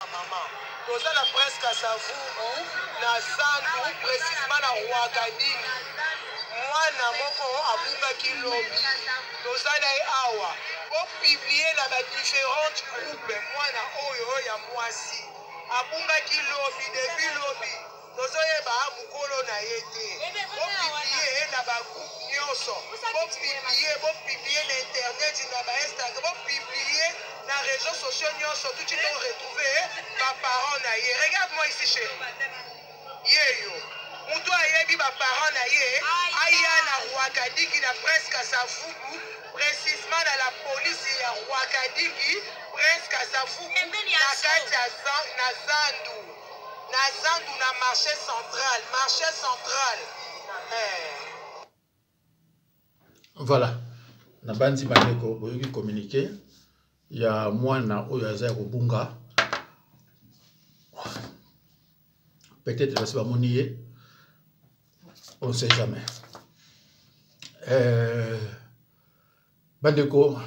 Maman, toza na presque savu na sandu précisément na Ouagadougou. Mwana moko abungaki lobi toza na ye awa po publier na ba différentes groupes. Mwana oyo ya mwasi abungaki lobi depuis lobi tozoyeba mukolo na ye te po publier na ba groupe nyonso po publier na internet na ba Instagram po publier na réseaux sociaux nyonso tout de suite retrouver ba parents na ye. Regarde-moi ici chérie. Yeyo mutu ayebi ba parents na ye aya na Ouagadougou na presque savubu précisément na la police ya Ouagadougou presque savubu na kati ya na zandu na marché central voilà na bandi bandeko boyoki communiquer ya mwana oyo aza kobunga peut-être basi bamoni ye on sait jamais bandeko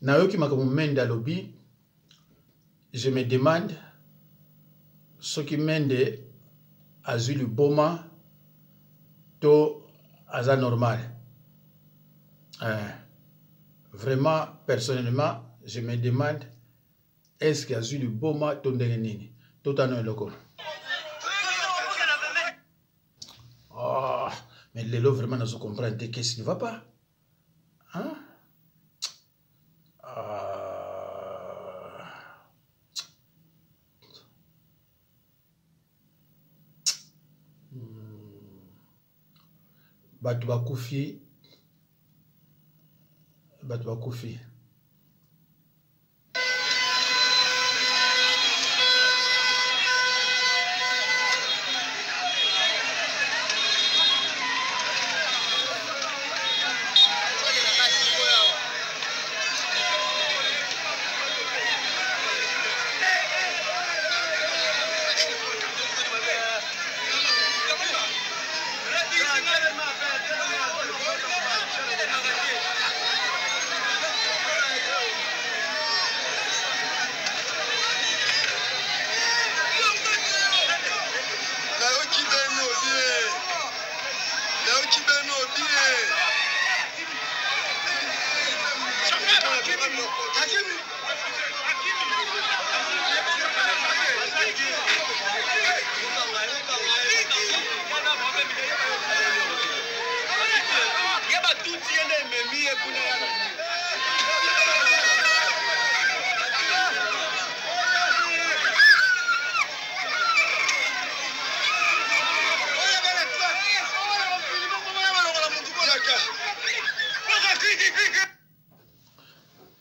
nayoki makambo mende alobi je me demande soki mende azwi liboma to aza normal vraiment personnellement je me demande est-ce qu'il azwi liboma to ndenge nini totano eloko. Oh, mais Lélo, vraiment, nous comprenons qu'est-ce qui ne va pas. Hein? Batu bakufi.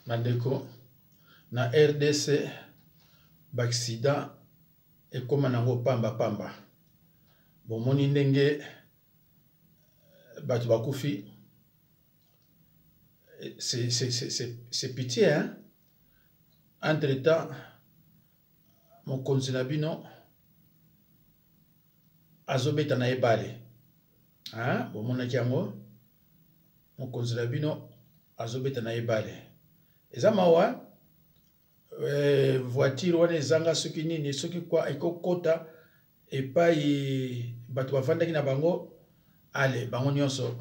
Bandeko na RDC baksida ekoma nango pamba bomoni ndenge batu bakufi c'est pitié hein. Entre temps mokonzi na bino azobeta na ebale hein bomonaki yango mokonzi na bino azobeta na ebale eza mawa voiture wana ezanga soki nini soki kwa ekokota epai bato bavandaki na bango ale bango nyonso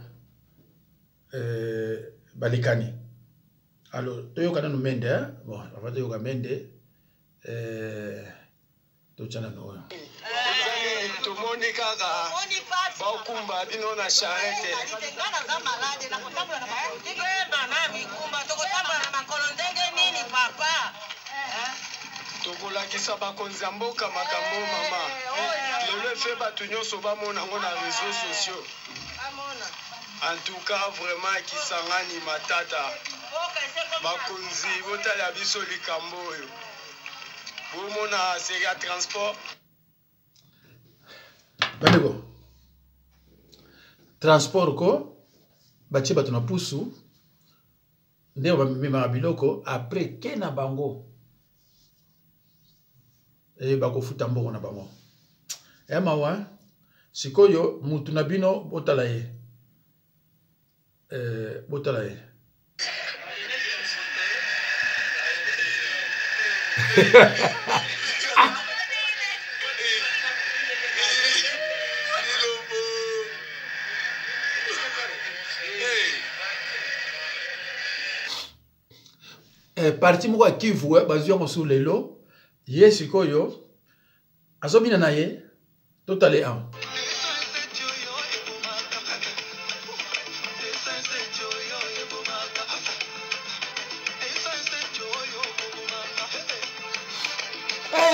balekani alors toyoka nanu mende bon avant toyoka mende totyana no oyo tomoni kaka bakumba bino na charrette tokolakisa bakonzi ya mboka makambo mama lelo efe bato nyonso bamona yango na réseaux sociaux en tout cas vraiment ekisangani matata bakonzi botala biso likambo oyo bomona seri ya transport bandeko transport ko batie bato na pusu nde bamemaka biloko après ke na bango bakofuta mbongo na bango mawa sikoyo mutu na bino botala ye parti moko ya Kivu bazwi yango sur lelo ye sikoyo azobina na ye totale awa.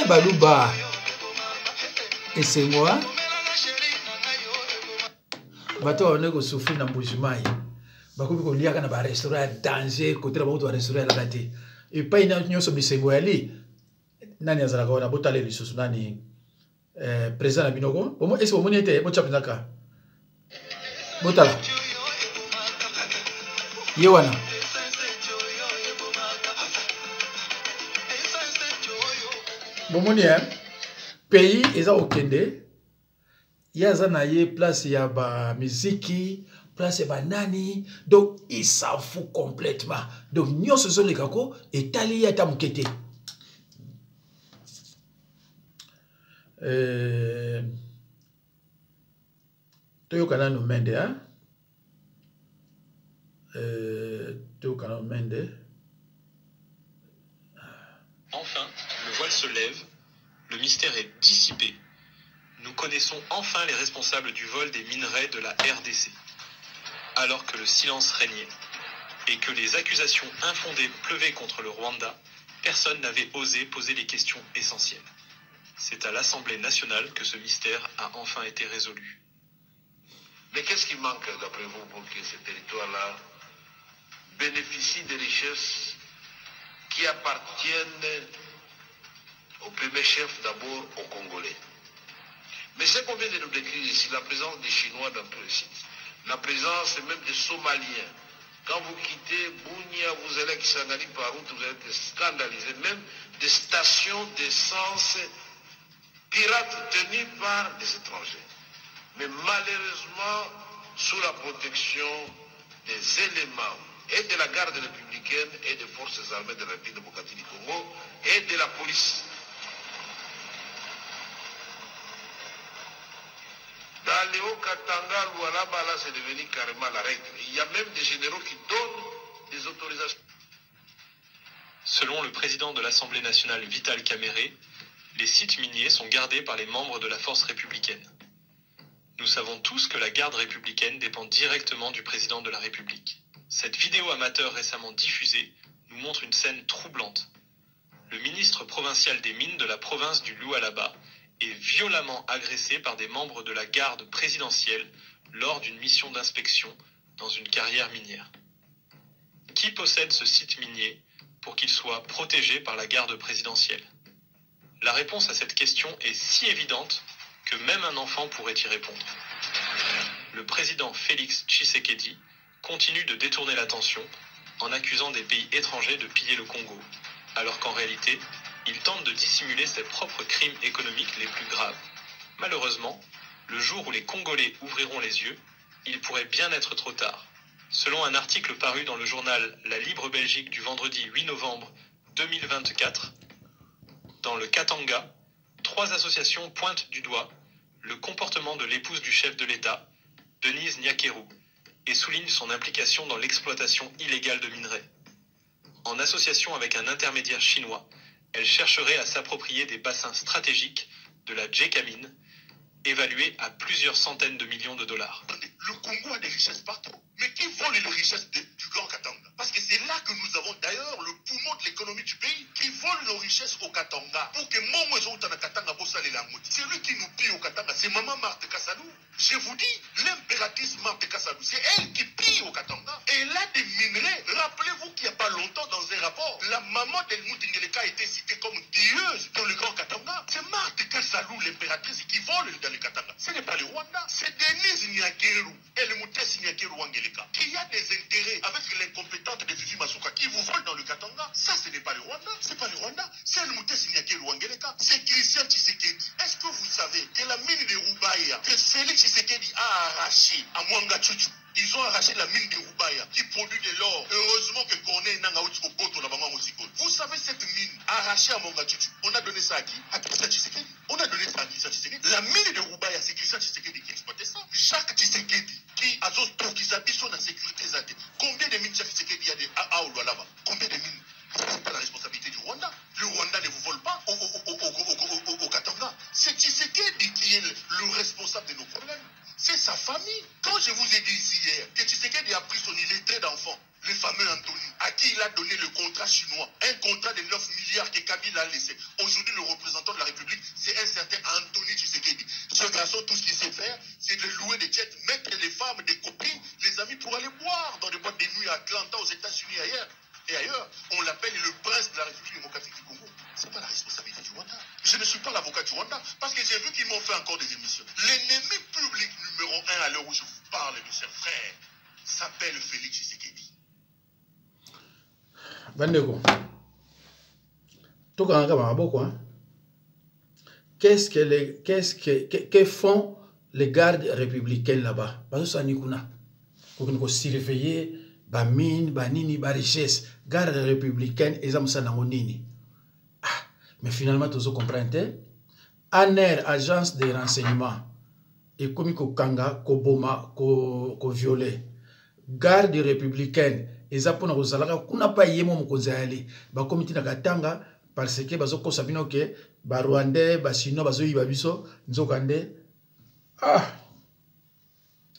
Baluba esengoa bato wane ko souffrir na mbujimai bakoki koliaka na ba restaurant ya danger côté na ba restaurant ya late et pas ina nyonso bisengo ya li nani azalaka wana botale lisusu nani président na binoko bomo esi bomoni ete bochapinaka botala ye wana bomoni pays eza okende yaza na ye place ya ba muziki place ya banani donc il s'en fout complètement donc nyonso ezoleka ko etali ye ata moke te toyoka nanu mende toyoka nanu mende. Enfin, le voile se lève, le mystère est dissipé. Nous connaissons enfin les responsables du vol des minerais de la RDC. Alors que le silence régnait et que les accusations infondées pleuvaient contre le Rwanda, personne n'avait osé poser les questions essentielles. C'est à l'Assemblée nationale que ce mystère a enfin été résolu. Mais qu'est-ce qui manque d'après vous pour que ce territoire-là bénéficie des richesses qui appartiennent au premier chef d'abord aux Congolais? Mais ce qu'on vient de nous décrire ici, la présence des Chinois dans tous les sites, la présence même des Somaliens, quand vous quittez Bunia, vous allez à Kisangani par route, vous allez être scandalisé, même des stations d'essence pirates tenues par des étrangers. Mais malheureusement, sous la protection des éléments et de la garde républicaine et des forces armées de la République démocratique du Congo et de la police. Dans les Hauts-Katanga, Lualaba, là, c'est devenu carrément la règle. Il y a même des généraux qui donnent des autorisations. Selon le président de l'Assemblée nationale, Vital Kamerhe, les sites miniers sont gardés par les membres de la force républicaine. Nous savons tous que la garde républicaine dépend directement du président de la République. Cette vidéo amateur récemment diffusée nous montre une scène troublante. Le ministre provincial des mines de la province du Lualaba est violemment agressé par des membres de la garde présidentielle lors d'une mission d'inspection dans une carrière minière. Qui possède ce site minier pour qu'il soit protégé par la garde présidentielle? La réponse à cette question est si évidente que même un enfant pourrait y répondre. Le président Félix Tshisekedi continue de détourner l'attention en accusant des pays étrangers de piller le Congo, alors qu'en réalité, il tente de dissimuler ses propres crimes économiques les plus graves. Malheureusement, le jour où les Congolais ouvriront les yeux, il pourrait bien être trop tard. Selon un article paru dans le journal La Libre Belgique du vendredi 8 novembre 2024, dans le Katanga, 3 associations pointent du doigt le comportement de l'épouse du chef de l'État, Denise Nyakeru, et soulignent son implication dans l'exploitation illégale de minerais. En association avec un intermédiaire chinois, elle chercherait à s'approprier des bassins stratégiques de la Djekamine, évalués à plusieurs centaines de millions de dollars. Le Congo a des richesses partout. Mais qui vole les richesses du Grand Katanga? Parce que c'est là que nous avons d'ailleurs le poumon de l'économie du pays. Qui vole nos richesses au Katanga pour que Momo Zouta Katanga bosse les langues. C'est lui qui nous pille au Katanga. C'est Maman Marthe Kassadou. Je vous dis, l'impératrice Marthe Kassadou, c'est elle qui pille au Katanga. Et elle a des minerais. Rappelez-vous qu'il n'y a pas longtemps, dans un rapport, la maman d'Helmut Ngeleka a été citée comme tueuse dans le Grand Katanga. C'est Marthe Kassadou, l'impératrice, qui vole dans le Katanga. Ce n'est pas le Rwanda. C'est Denise Nyakeru et le Moutessi Nyakeru Wangeleka qui a des intérêts avec l'incompétente de Fifi Masuka qui vous vole dans le Katanga. Ça, ce n'est pas le Rwanda. C'est pas le Rwanda. C'est le Moutessi Nyakeru Wangeleka. C'est Christian Tshisekedi. Est-ce que vous savez que la mine de Roubaïa, que Félix Tshisekedi a arraché à Mwanga Chuchu, Ils ont arraché la mine de Roubaïa qui produit de l'or. Heureusement que Corneille n'a pas eu de la maman aussi. Vous savez cette mine arrachée à Mongatutu, on a donné ça à qui? À Christian Tshisekedi. On a donné ça à Christian Tshisekedi. La mine de Roubaïa, c'est Christian Tshisekedi qui exploitait ça. Jacques Tshisekedi qui a son la sécurité. Combien de mines Jacques Tshisekedi a au là-bas? Combien de mines? C'est pas la responsabilité du Rwanda. Le Rwanda ne vous vole pas au Katanga. C'est Tshisekedi qui est le responsable de nos problèmes. C'est sa famille. Quand je vous ai dit ici hier que Tshisekedi a pris son illettré d'enfant, le fameux Anthony, à qui il a donné le contrat chinois, un contrat de 9 milliards que Kabila a laissé. Aujourd'hui, le représentant de la République, c'est un certain Anthony Tshisekedi. Ce garçon, tout ce qu'il sait faire, c'est de louer des jets, mettre les femmes, des copines, les amis pour aller boire dans des boîtes de nuit à Atlanta, aux États-Unis et ailleurs. On l'appelle le prince de la République démocratique du Congo. C'est pas la responsabilité du Rwanda. Je ne suis pas l'avocat du Rwanda parce que j'ai vu qu'ils m'ont fait encore des émissions. L'ennemi public numéro 1 à l'heure où je vous parle, mes chers frères, s'appelle Félix Tshisekedi. Bandeko. Tout quand même, que font les gardes républicains là-bas? Parce que ça n'y a pour nous surveiller, ba mine, ba nini, ba richesse. Garde républicaine, ils ont ça dans nini. Mais finalement, tu comprends, ANER, agence de renseignement, et comme ko kanga, ko boma, ko violé. Garde républicaine, ils ont pour salaka, qu'on n'a pas yémo mokozali, ba comité na katanga, parce que bazo ko sabino ke, ba rwandais, ba chinois, bazo yibabiso, nzokande.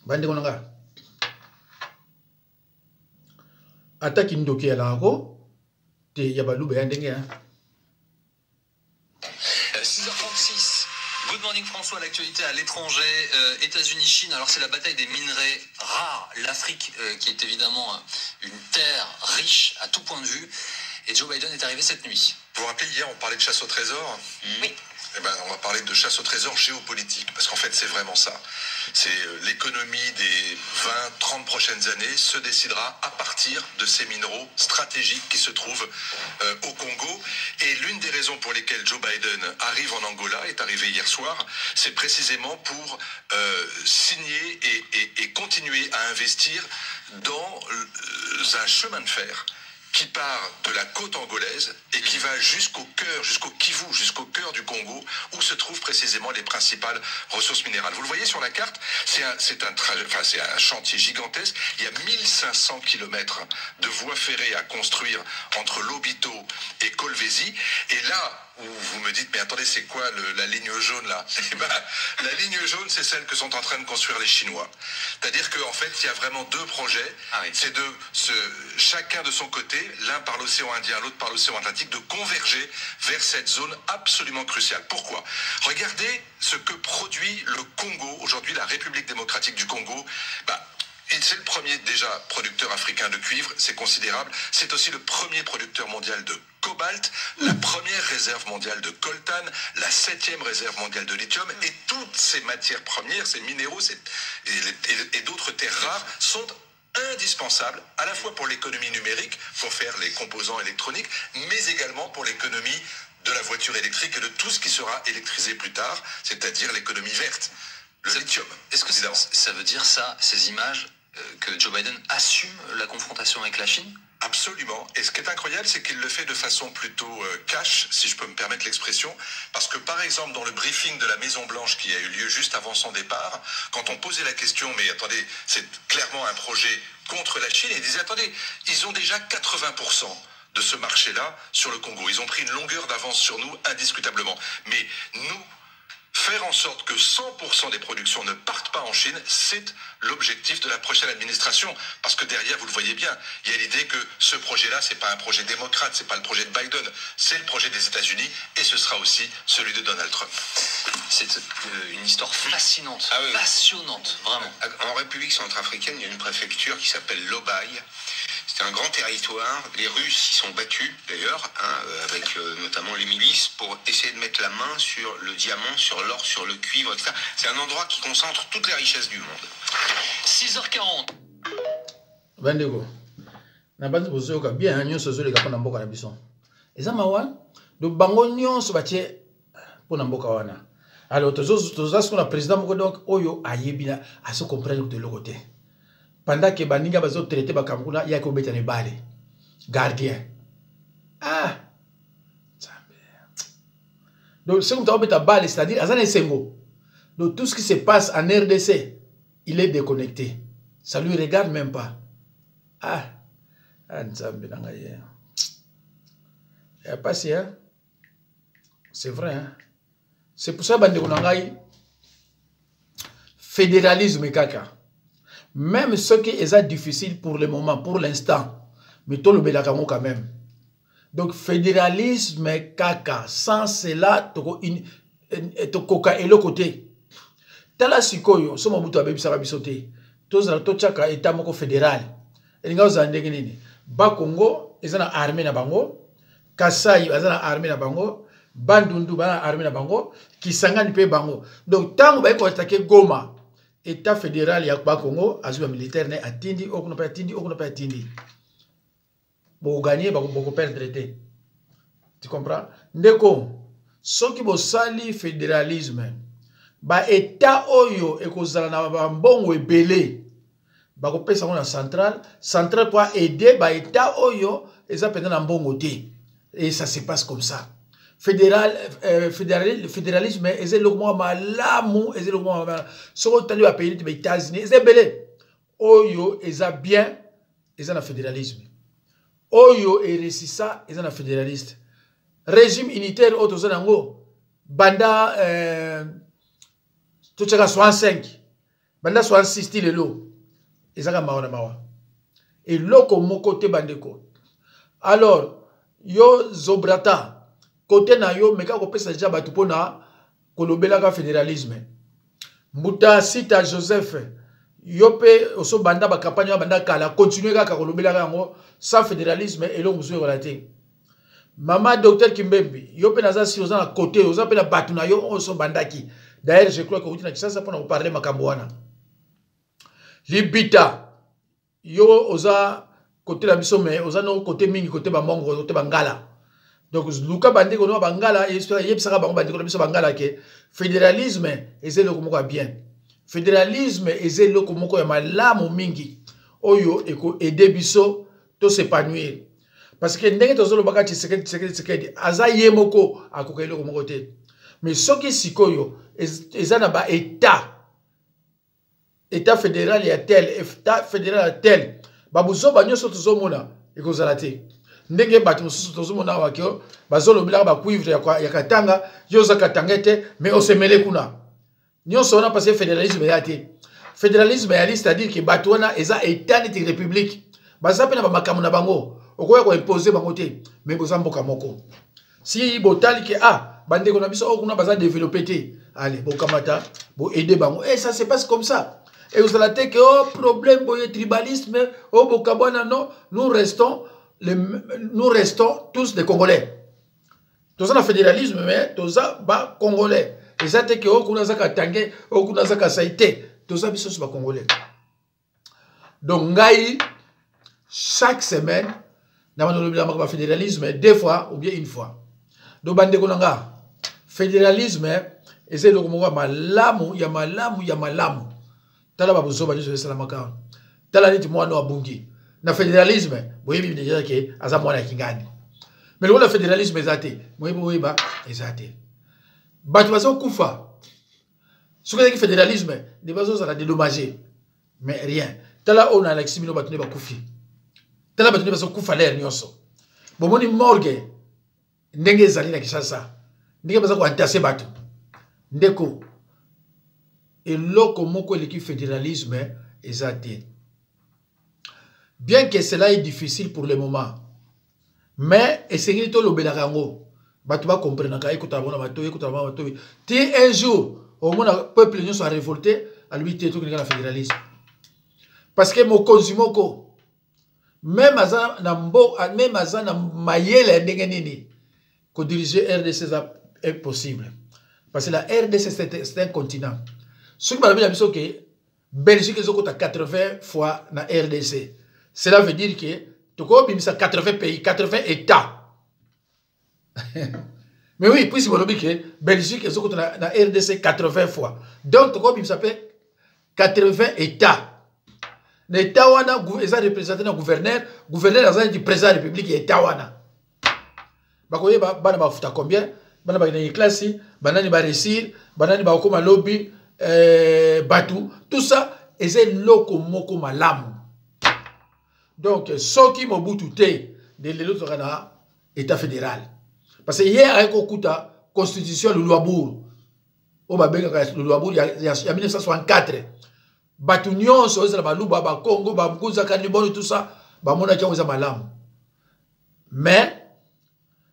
Bande konanga. Attaque indoki ala ko, te yabalou beyandenge hein. 6h36. Good morning François, l'actualité à l'étranger, États-Unis, Chine. Alors c'est la bataille des minerais rares. L'Afrique qui est évidemment une terre riche à tout point de vue. Et Joe Biden est arrivé cette nuit. Vous vous rappelez, hier on parlait de chasse au trésor? Oui. Eh ben, on va parler de chasse au trésor géopolitique, parce qu'en fait c'est vraiment ça. C'est l'économie des 20-30 prochaines années se décidera à partir de ces minéraux stratégiques qui se trouvent au Congo. Et l'une des raisons pour lesquelles Joe Biden arrive en Angola, est arrivé hier soir, c'est précisément pour signer et continuer à investir dans un chemin de fer qui part de la côte angolaise et qui va jusqu'au cœur, jusqu'au Kivu, jusqu'au cœur du Congo, où se trouvent précisément les principales ressources minérales. Vous le voyez sur la carte, c'est un chantier gigantesque. Il y a 1500 km de voies ferrées à construire entre Lobito et Kolwezi. Et là, où vous me dites, mais attendez, c'est quoi la ligne jaune là? La ligne jaune, c'est celle que sont en train de construire les Chinois. C'est-à-dire qu'en fait, il y a vraiment deux projets. C'est chacun de son côté, l'un par l'océan Indien, l'autre par l'océan Atlantique, de converger vers cette zone absolument cruciale. Pourquoi? Regardez ce que produit le Congo, aujourd'hui la République démocratique du Congo. C'est le premier déjà producteur africain de cuivre, c'est considérable. C'est aussi le premier producteur mondial de cobalt, la première réserve mondiale de coltan, la 7e réserve mondiale de lithium, et toutes ces matières premières, ces minéraux et d'autres terres rares sont indispensables à la fois pour l'économie numérique, pour faire les composants électroniques, mais également pour l'économie de la voiture électrique et de tout ce qui sera électrisé plus tard, c'est-à-dire l'économie verte, le lithium. Est-ce que ça veut dire ça, ces images, que Joe Biden assume la confrontation avec la Chine? Absolument. Et ce qui est incroyable, c'est qu'il le fait de façon plutôt cash, si je peux me permettre l'expression, parce que par exemple, dans le briefing de la Maison-Blanche qui a eu lieu juste avant son départ, quand on posait la question, mais attendez, c'est clairement un projet contre la Chine, il disait, attendez, ils ont déjà 80% de ce marché-là sur le Congo. Ils ont pris une longueur d'avance sur nous, indiscutablement. Mais nous, faire en sorte que 100% des productions ne partent pas en Chine, c'est l'objectif de la prochaine administration. Parce que derrière, vous le voyez bien, il y a l'idée que ce projet-là, c'est pas un projet démocrate, c'est pas le projet de Biden, c'est le projet des États-Unis et ce sera aussi celui de Donald Trump. C'est une histoire fascinante, passionnante, vraiment. En République centrafricaine, il y a une préfecture qui s'appelle Lobaï. C'est un grand territoire. Les Russes y sont battus, d'ailleurs, avec notamment les milices, pour essayer de mettre la main sur le diamant, sur l'or, sur le cuivre, etc. C'est un endroit qui concentre toutes les richesses du monde. 6h40. Bandeko. Na banzi bozoyoka bien nyonso zoleka mpona mboka na biso. Eza mawa do bango nyonso batie mpona mboka wana. Alors toza ce qu'on a président moko donc oyo ayebina à se comprendre de l'autre côté. pendant que baninga bazo traité bakamukuna ya ko betane bale gardien. Ah, donc ce qu'on t'a beta bale, c'est-à-dire azana sengo. Donc tout ce qui se passe en RDC, il est déconnecté. Ça lui regarde même pas. Ah, pas si, hein? C'est vrai, hein? C'est pour ça que fédéralisme kaka. Même ce qui est difficile pour le moment, pour l'instant, mais tout le belakamo quand même. Donc fédéralisme kaka, sans cela, tokoka et le côté. Tala sikoyo, somo butu abebi sarabisote. Tozala tochaka état moko fédéral. Elinga ozandenge nini? Ba Congo ezana armée na bango, Kasai ezana armée na bango, Bandundu bana armée na bango, Kisangani pe bango. Donc tango ba ko attaquer Goma, état fédéral ya ba Congo, azuba militaire ne atindi, okuno pa atindi, okuno pa atindi. Bo gagner ba ko perdre té. Tu comprends? Ndeko, soki bo sali fédéralisme, ba état oyo ekozala na bambongo ebele. Bako pesa na central pour aider ba état oyo eza pendant na mbongo te. Et ça se passe comme ça. Fédéralisme eza lokmo malamu, eza lokmo soko tali ba pays des États-Unis, eza belé. Oyo eza bien, eza na fédéralisme. Oyo eresisa eza na fédéraliste. Régime unitaire oto zango banda tochaka 65 banda 66 lelo ezaka mawa mawa et loko moko te bandeko. Alors yo Zobrata côté na yo meka ko pesa déjà batu pona kolobela ka fédéralisme. Mbuta Sita Joseph yo pe oso banda ba campagne banda kala continuer ka kolobela yango sans fédéralisme et lo musu relaté. Maman docteur Kimbembi yo pe naza si oza na côté oza pe na batu na yo oso bandaki. D'ailleurs je crois que vous dites ça pour nous parler makamboana. Libita yo oza côté la biso mais oza no côté mingi côté ba mongo côté bangala. Donc luka bande ko no bangala yebisaka bango bande ko biso bangala ke fédéralisme ezelo ko moko bien. Fédéralisme ezelo ko moko ya malamu mingi oyo eko aider biso to s'épanouir. Parce que ndenge tozolo baka Tshisekedi aza yemoko akokailo ko moko te. Mais soki sikoyo ezana ba état fédéral ya tel, état fédéral ya tel. Babuzo banyo soto zomona ekozala te. Ndenge batu mosusu tozomona wakio bazolo bilaka ba cuivre ya Katanga, yoza Katanga te, mais osemele kuna. Nyonso wana parce que fédéralisme ya te. Fédéralisme ya c'est-à-dire que batu wana eza état de république. Baza pe na ba makamu na bango, okoya ko imposer bango te, mais boza mboka moko. Si botali ke bande ko na biso okuna baza développer te. Allez, bon kamata, bon aider bango. Et ça se passe comme ça. Et vous allez que problème boye tribalisme, bokabona non, nous restons tous des Congolais. Tous un fédéralisme mais tous ba Congolais. Et ça te que okuna zaka tangé, okuna zaka saité, tous ça biso ba Congolais. Donc ngai chaque semaine na ba fédéralisme deux fois ou bien une fois. Donc bande ko nga fédéralisme et c'est le mot malamu ya malamu. Tala babuzo ba Yesu salamaka. Tala niti mwana wa bungi. Na fédéralisme, boyebi déjà ke aza mwana kingani. Mais le fédéralisme ezate, boyeba ezate. Batu bazo kufa. Soki ki fédéralisme, les bazo ça dédommagé. Mais rien. Tala on a l'eximino batu ne ba kufi. Tala batu ne bazo kufa l'air nyonso. Bomoni morgue ndenge ezali na Kinshasa. Ndenge bazo ko antasser batu. Ndeko et loko moko l'équipe fédéralisme ezate. Bien que cela est difficile pour le moment, mais essayez de le belarango. Batu va comprendre ka écoute abona bato ti un jour au moins le peuple nous soit révolté à lui tout que le fédéralisme. Parce que mon consumoko même aza na mayele ndenge nini ko diriger RDC est possible. Parce que la RDC c'est un continent. Ce qui m'a dit que Belgique est 80 fois na RDC. Cela veut dire que tu as 80 pays, 80 États. Mais oui, puis si vous dites que Belgique est na RDC 80 fois. Donc tu as 80 États. na tawana eza représenté na gouverneur aza di président de la république ya tawana bakoye bana bafuta combien bana ba na classe banani ba réussir banani ba koma lobby batu tout ça eza loko moko malamu. Donc soki Mobutu te de lelo na état fédéral parce que hier avec okuta constitution le Luabur o babenga le Luabur ya 1964 batu nyonso ezala baluba ba Congo ba mkuza kaniboni tout ça ba mona kia oza malamu. Mais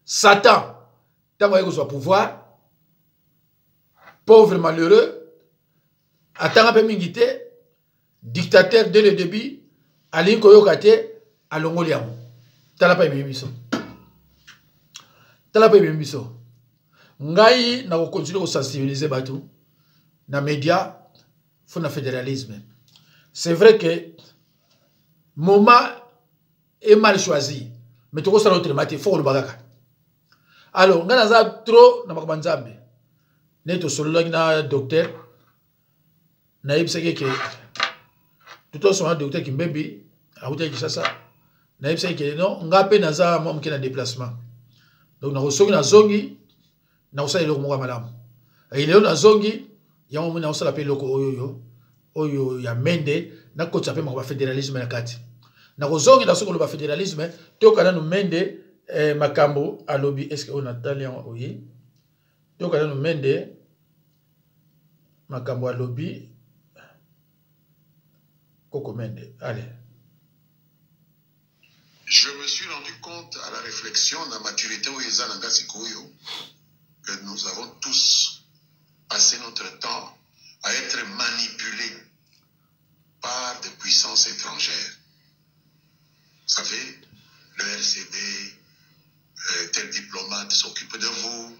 Satan tango yeko so pouvoir pauvre malheureux atanga pe mingité dictateur dès le début ali koyoka te alongoli yango tala pa biso ngai na ko continuer ko sensibiliser batu na média faut na fédéralisme. C'est vrai que moment est mal choisi mais toko sala autrement il faut le bagaka. Alors ngana za trop na makambanzambe neto solo na docteur na ibseke ke tout aussi un docteur Kimbembi a outé qui ça na ibseke ke non ngape na za mo mkena déplacement donc na osoki na zongi na osala loko mo malamu et leo na zongi ya mo na osala pe loko oyo ya mende na ko tsape mo ba fédéralisme na kati na ko zongi na soko lo ba fédéralisme to kana no mende makambo alobi est-ce que on a talé oui to kana no mende makambo alobi allez. Je me suis rendu compte à la réflexion, dans la maturité que nous avons tous passé notre temps à être manipulés par des puissances étrangères. Vous savez, le RCD, tel diplomate s'occupe de vous,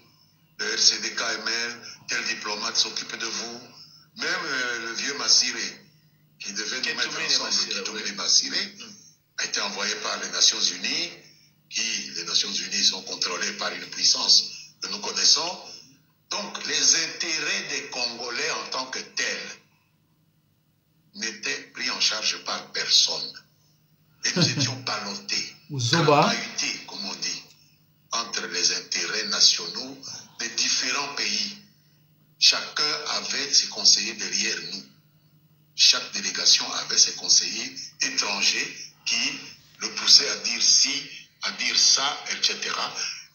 le RCD KML, tel diplomate s'occupe de vous, même le vieux Massiré, qui devait nous mettre ensemble, Kitoumé les Massiré, a été envoyé par les Nations Unies, les Nations Unies sont contrôlées par une puissance que nous connaissons. Donc les intérêts des Congolais en tant que tels n'étaient pris en charge par personne. Et nous étions ballottés, carapahutés, comme on dit, entre les intérêts nationaux des différents pays. Chacun avait ses conseillers derrière nous. Chaque délégation avait ses conseillers étrangers qui le poussaient à dire ci, à dire ça, etc.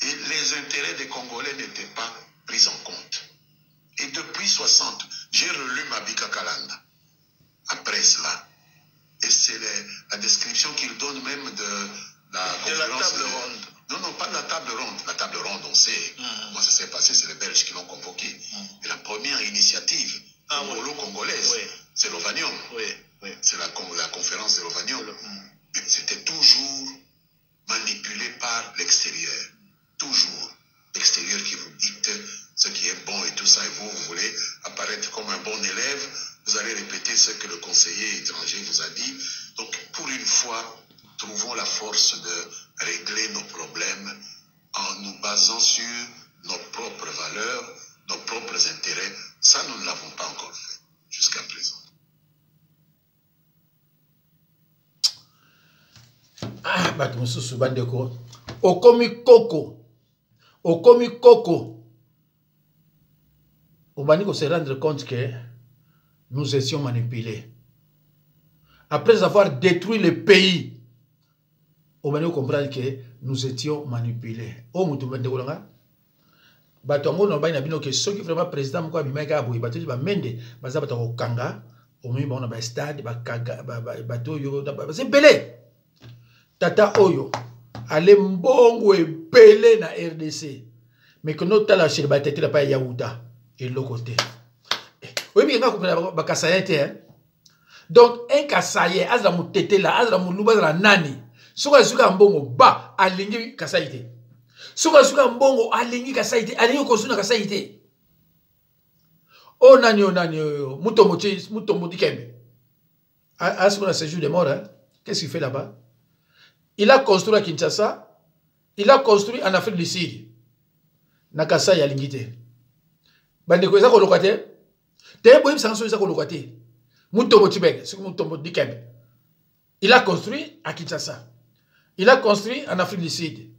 Et les intérêts des Congolais n'étaient pas pris en compte. Et depuis 60, j'ai relu Mabika Kalanda. Après cela. Et c'est la description qu'il donne même de la conférence. De la table ronde. Non, pas de la table ronde. La table ronde, on sait comment ça s'est passé, c'est les Belges qui l'ont convoqué. Et la première initiative congolaise, c'est l'Ovanium. C'est la conférence de l'Ovanium. C'était toujours manipulé par l'extérieur. Toujours l'extérieur qui vous dicte ce qui est bon et tout ça. Et vous voulez apparaître comme un bon élève. Vous allez répéter ce que le conseiller étranger vous a dit. Donc, pour une fois, trouvons la force de régler nos problèmes en nous basant sur nos propres valeurs, nos propres intérêts. Ça, nous ne l'avons pas encore fait jusqu'à présent. Ah, bato mosusu bandeko. Okomi koko. Okomi koko. Obani ko se rendre compte que nous étions manipulés. Après avoir détruit le pays, obani ko comprendre que nous étions manipulés. O mutu bandeko langa. Bato ngo no bana bino que ceux qui vraiment président mko abimaka aboyi bato ba mende baza bato ko kanga, omi ba na ba stade ba kaga bato yo c'est belé. Tata Oyo, ale mbongo ebele na RDC. Mais que notre tala chez batete la pa Yaouta et l'autre côté. Oui, mais nga ko ba kasayete hein. Donc un kasaye azla mutete la azla muluba la nani. Suka mbongo ba alingi kasayite. Suka mbongo alingi kasayite, alingi kosuna kasayite. O nani mutombo dikembe. Asuna na séjour de mort hein. Qu'est-ce qu'il fait là-bas? Il a construit à Kinshasa, il a construit en Afrique du Sud. Nakasa ya lingite. Bande ko eza ko lokate. Te boyim sanso eza ko lokate. Mutombo tibek, c'est mutombo dikembe. Il a construit à Kinshasa. Il a construit en Afrique du Sud.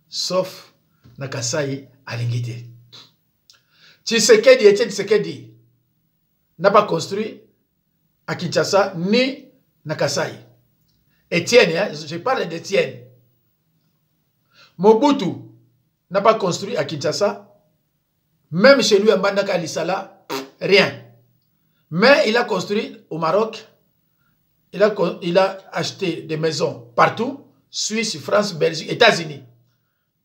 Sauf na Kasai à Lingité. Etienne Tshisekedi n'a pas construit à Kinshasa ni na Kasai. Etienne, hein, je parle d'Etienne. Mobutu n'a pas construit à Kinshasa. Même chez lui, à Mbandaka Lissala, rien. Mais il a construit au Maroc. Il a acheté des maisons partout. Suisse, France, Belgique, États-Unis.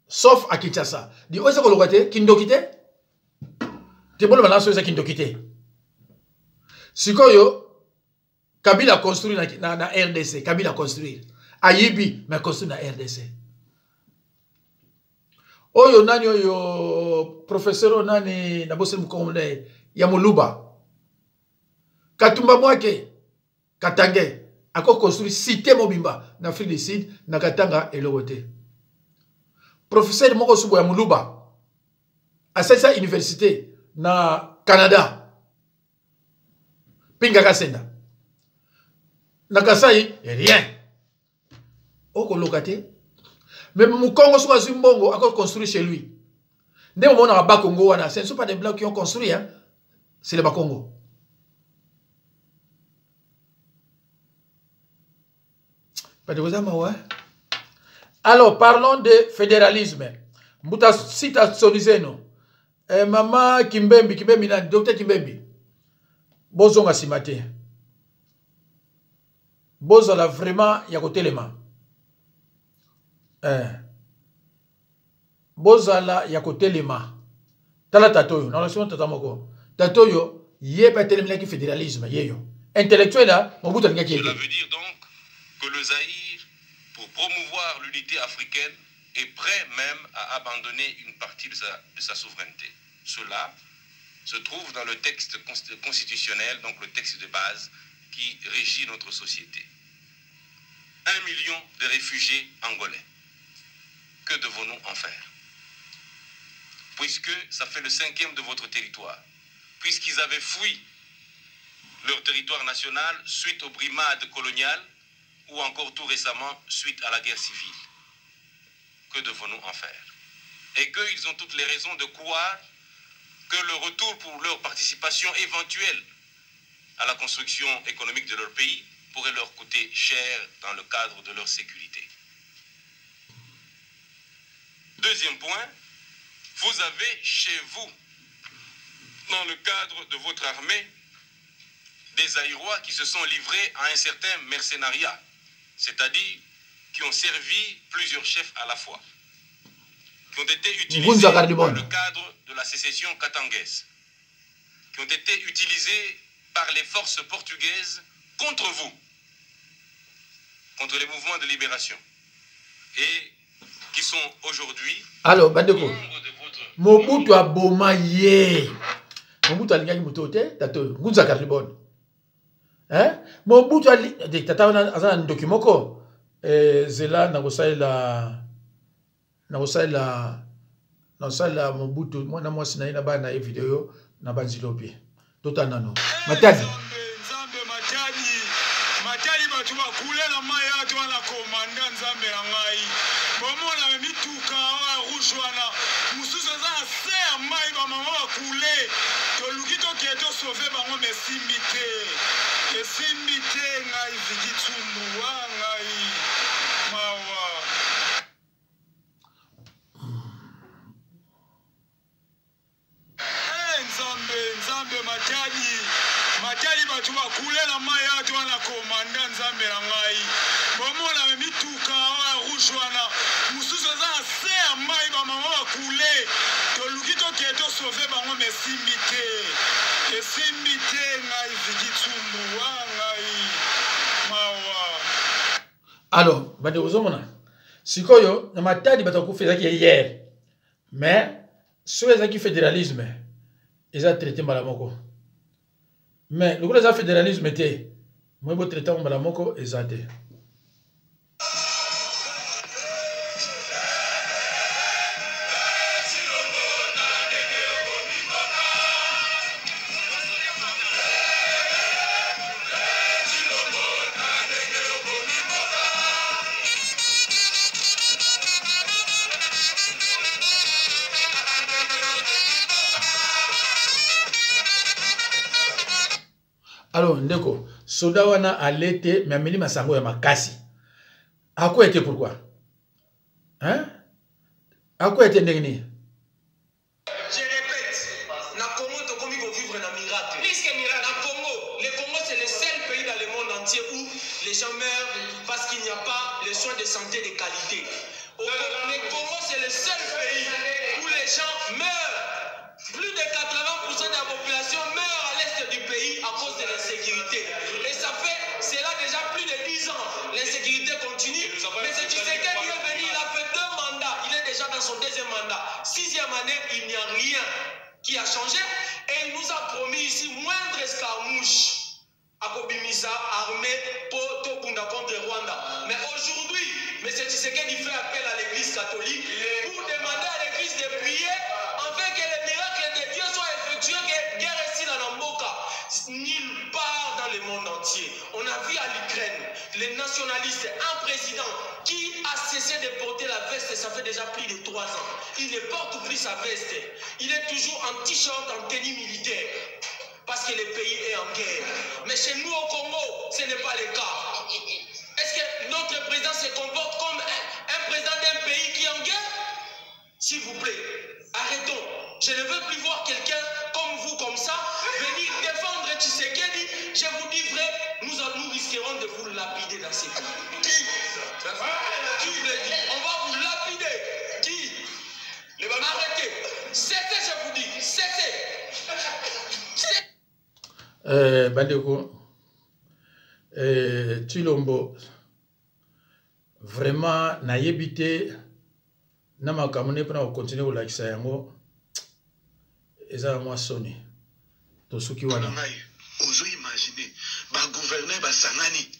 Sauf à Kinshasa. Dit, où est-ce que vous avez Kindokite? Tu peux le balancer à Kindokite. Si Kabila a construit na RDC. Kabila a construit. Ayibi, mais construit na RDC. Oyo nani oyo professeur nani na bosse mkonde ya Moluba. Katumba Mwake Katange a construit cité Mobimba na Afrique du Sud na Katanga et Logote. Professeur moko subo ya Moluba a cette université na Canada. Pinga Kasenda. Na Kasai rien. Oko lokate. Même Moukongo soit Zimbongo a construit chez lui. Dès le moment où on a Bakongo, ce ne sont pas des blancs qui ont construit, hein? C'est les Bakongo. Alors, parlons de fédéralisme. Mbuta Sita Solizeno. Maman Kimbembi, docteur Kimbembi. Bozonga Simate. Bozola vraiment yakotelema. Bozala yakotelema. Tala tatoyo. Na relation tatamoko. Tatoyo, yé pas telemina ki fédéralisme, yeyo. Intellectuel là, Mobutu Ngaki. Cela veut dire donc que le Zaïre, pour promouvoir l'unité africaine, est prêt même à abandonner une partie de sa souveraineté. Cela se trouve dans le texte constitutionnel, donc le texte de base qui régit notre société. 1 million de réfugiés angolais. Que devons-nous en faire? Puisque ça fait le 5e de votre territoire, puisqu'ils avaient fui leur territoire national suite aux brimades coloniales ou encore tout récemment suite à la guerre civile. Que devons-nous en faire? Et qu'ils ont toutes les raisons de croire que le retour pour leur participation éventuelle à la construction économique de leur pays pourrait leur coûter cher dans le cadre de leur sécurité. Deuxième point, vous avez chez vous, dans le cadre de votre armée, des Zaïrois qui se sont livrés à un certain mercenariat, c'est-à-dire qui ont servi plusieurs chefs à la fois, qui ont été utilisés dans le cadre de la sécession katangaise, qui ont été utilisés par les forces portugaises contre vous, contre les mouvements de libération, et qui sont aujourd'hui alors Bandeko Mobutu aboma ye Mobutu alingaki mutote tato ngunza karibon hein Mobutu ali tata azana ndokimoko zela na kosala Mobutu mwana mwasi na ina bana e video na banzilopi tota nano matadi matali batu bakulela maya to na komanda nzambe na ngai bomona mituka wa rouge wana mususu za se mai ba mama bakule to lukito kieto sauver bango mesimite ngai vigitsumbu wa ngai mawa nzambe matali batu bakulela maya to na komanda nzambe na ngai bomona mituka wa rouge wana mususu za se mai ba mama bakule to lukito kieto sauver bango mesimite ngai vigitsumbu wa ngai mawa. Alors bade ozomona sikoyo na matadi batakufezaki hier mais ceux qui fédéralisme ils ont traité malamoko. Mais le gros fédéralisme était moi je traiter malamoko ezate. Alors, ndeko, soda wana alete, mais ameni masango ya makasi. À quoi était pourquoi? Hein? À quoi était ndengni? Je répète, na Congo, tu vivre vivre un miracle. Puisque miracle, na Congo, le Congo c'est le seul pays dans le monde entier où les gens meurent parce qu'il n'y a pas les soins de santé de qualité. Le Congo c'est le seul pays où les gens meurent. Plus de 80% de la population meurt à l'est du pays à cause de l'insécurité. Et ça fait, c'est là déjà plus de 10 ans. L'insécurité continue. Mais c'est Tshisekedi qui est venu, il a fait 2 mandats. Il est déjà dans son 2e mandat. 6e année, il n'y a rien qui a changé. Et il nous a promis ici moindre escarmouche à Kobimisa, armée pour Tobunda contre Rwanda. Mais aujourd'hui, M. Tshisekedi fait appel à l'église catholique pour demander à l'église de prier afin que les miracles de Dieu soient effectués, que guerre ici dans la Mboka. Nulle part dans le monde entier. On a vu à l'Ukraine, les nationalistes, un président qui a cessé de porter la veste, ça fait déjà plus de 3 ans. Il ne porte plus sa veste. Il est toujours en t-shirt, en tenue militaire. Parce que le pays est en guerre. Mais chez nous au Congo, ce n'est pas le cas. Est-ce que notre président se comporte comme un président d'un pays qui est en guerre? S'il vous plaît, arrêtons. Je ne veux plus voir quelqu'un comme vous, comme ça, venir défendre Tshisekedi. Je vous dis vrai, nous risquerons de vous lapider dans ces pays. Qui vous le dit? On va vous lapider. Qui? Arrêtez. Cessez, je vous dis. Cessez. Bandeko, Tshilombo, vraiment, na yebite, na makamune pona continuer au lakisa yango, eza moi soni. To suki wana. Ozo imaginer, ba gouverner ba sangani,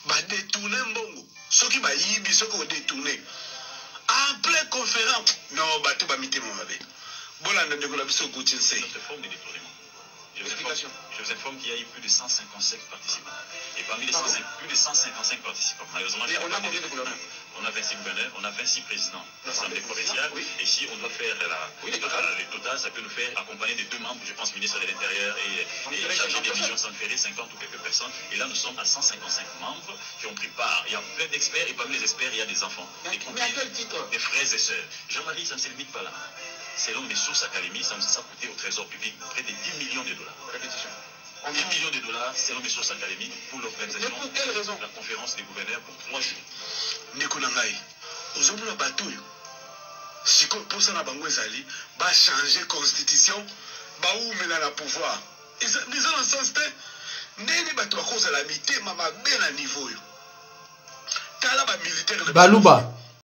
ba détourner mbongo, soki ba yibi soki o détourner. En pleine conférence, non, ba tout ba mité mon mabe. Bolanda ndeko la biso Goutinse. Je vous informe qu'il y a eu plus de 155 participants. Et parmi les plus de 155 participants, malheureusement, on a 26 gouverneurs, on a 26 présidents de l'Assemblée provinciale. Et si on doit faire le total, ça peut nous faire accompagner de 2 membres, je pense, ministre de l'Intérieur et chargé des missions sanctuaires, 50 ou quelques personnes. Et là, nous sommes à 155 membres qui ont pris part. Il y a plein d'experts, et parmi les experts, il y a des enfants, des frères et sœurs. Jean-Marie, ça ne se limite pas là. Selon mes sources académiques, ça a coûté au trésor public près de 10 millions de dollars. Répétition. 10 millions de dollars, selon mes sources académiques, pour l'organisation de la conférence des gouverneurs pour 3 jours. Nekonangai, ozomona batuyo. Siko posa na bango ezali, ba changer constitution, ba oumela na pouvoir. Ils ont un sens te. Ndeni bato bakoza la mitema mabe na niveau yo. Tala ba militaire Baluba.